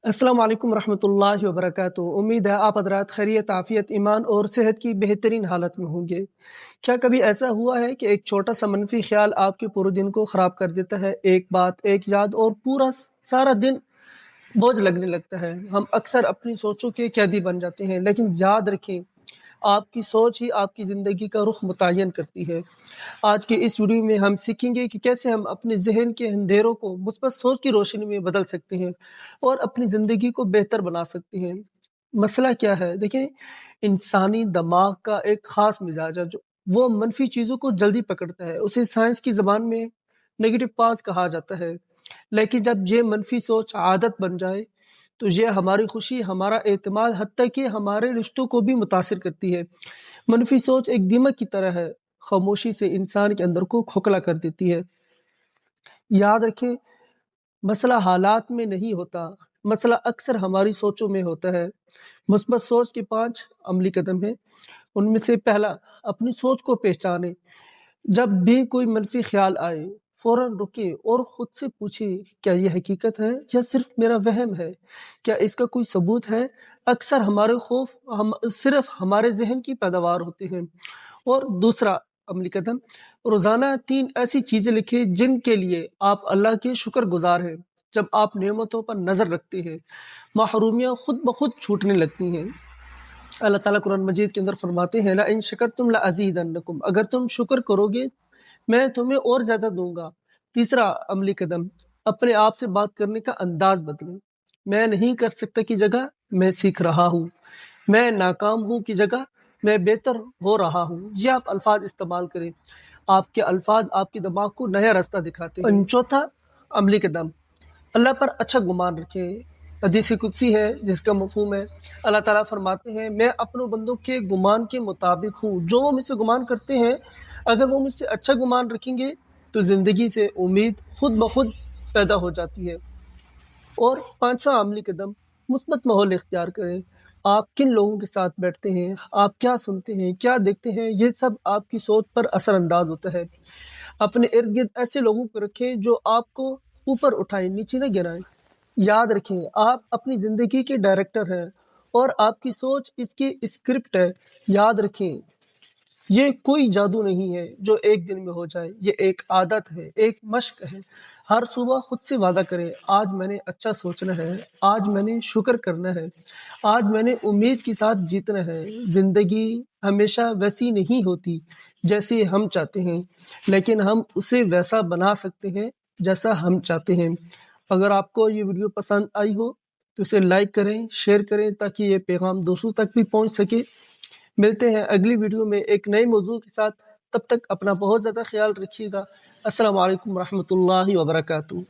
अस्सलाम वालेकुम रहमतुल्लाहि व बरकातुहू। उम्मीद है आप हज़रात खैरियत, आफ़ियत, ईमान और सेहत की बेहतरीन हालत में होंगे। क्या कभी ऐसा हुआ है कि एक छोटा-सा मनफ़ी ख़्याल आपके पूरे दिन को ख़राब कर देता है? एक बात, एक याद और पूरा सारा दिन बोझ लगने लगता है। हम अक्सर अपनी सोचों के कैदी बन जाते हैं, लेकिन याद रखें, आपकी सोच ही आपकी ज़िंदगी का रुख मुतय्यन करती है। आज के इस वीडियो में हम सीखेंगे कि कैसे हम अपने ज़हन के अंधेरों को मुस्बत सोच की रोशनी में बदल सकते हैं और अपनी ज़िंदगी को बेहतर बना सकते हैं। मसला क्या है? देखिए, इंसानी दिमाग का एक ख़ास मिज़ाज है, जो वो मनफ़ी चीज़ों को जल्दी पकड़ता है। उसे साइंस की ज़बान में नेगेटिव पास कहा जाता है। लेकिन जब ये मनफ़ी सोच आदत बन जाए, तो ये हमारी खुशी, हमारा एतमाद, हत्ता कि हमारे रिश्तों को भी मुतासिर करती है। मनफ़ी सोच एक दीमक की तरह है, खामोशी से इंसान के अंदर को खोखला कर देती है। याद रखें, मसला हालात में नहीं होता, मसला अक्सर हमारी सोचों में होता है। मुस्बत सोच के 5 अमली कदम हैं। उनमें से पहला, अपनी सोच को पहचानें। जब भी कोई मनफ़ी ख़्याल आए, फ़ौरन रुकें और खुद से पूछें, क्या ये हकीकत है या सिर्फ़ मेरा वहम है? क्या इसका कोई सबूत है? अक्सर हमारे खौफ हम सिर्फ़ हमारे ज़हन की पैदावार होते हैं। और दूसरा अमली कदम, रोज़ाना 3 ऐसी चीज़ें लिखें जिनके लिए आप अल्लाह के शुक्रगुज़ार हैं। जब आप नेमतों पर नज़र रखते हैं, महरूमियाँ खुद ब खुद छूटने लगती हैं। अल्लाह ताला कुरान मजीद के अंदर फरमाते हैं, लइन शकरतुम लअज़ीदन्नकुम, अगर तुम शुक्र करोगे मैं तुम्हें और ज़्यादा दूंगा। तीसरा अमली कदम, अपने आप से बात करने का अंदाज बदलें। मैं नहीं कर सकता की जगह मैं सीख रहा हूँ, मैं नाकाम हूँ की जगह मैं बेहतर हो रहा हूँ। ये आप अल्फाज इस्तेमाल करें। आपके अल्फाज आपके दिमाग को नया रास्ता दिखाते हैं। चौथा अमली कदम, अल्लाह पर अच्छा गुमान रखें। हदीस कुदसी है जिसका मफ़हूम है, अल्लाह ताला फरमाते हैं, मैं अपने बंदों के गुमान के मुताबिक हूँ। जो वो मुझसे गुमान करते हैं, अगर वो मुझसे अच्छा गुमान रखेंगे तो ज़िंदगी से उम्मीद खुद ब खुद पैदा हो जाती है। और पाँचवा अमली कदम, मुस्बत माहौल इख्तियार करें। आप किन लोगों के साथ बैठते हैं, आप क्या सुनते हैं, क्या देखते हैं, ये सब आपकी सोच पर असरअंदाज होता है। अपने इर्द-गिर्द ऐसे लोगों को रखें जो आपको ऊपर उठाएं, नीचे न गिराएं। याद रखें, आप अपनी ज़िंदगी के डायरेक्टर हैं और आपकी सोच इसकी स्क्रिप्ट है। याद रखें, ये कोई जादू नहीं है जो एक दिन में हो जाए, ये एक आदत है, एक मश्क है। हर सुबह खुद से वादा करें, आज मैंने अच्छा सोचना है, आज मैंने शुक्र करना है, आज मैंने उम्मीद के साथ जीतना है। ज़िंदगी हमेशा वैसी नहीं होती जैसे हम चाहते हैं, लेकिन हम उसे वैसा बना सकते हैं जैसा हम चाहते हैं। अगर आपको ये वीडियो पसंद आई हो तो इसे लाइक करें, शेयर करें ताकि ये पैगाम दूसरों तक भी पहुंच सके। मिलते हैं अगली वीडियो में एक नए मौजू के साथ। तब तक अपना बहुत ज़्यादा ख्याल रखिएगा। अस्सलाम वालेकुम रहमतुल्लाहि व बरकातुहू।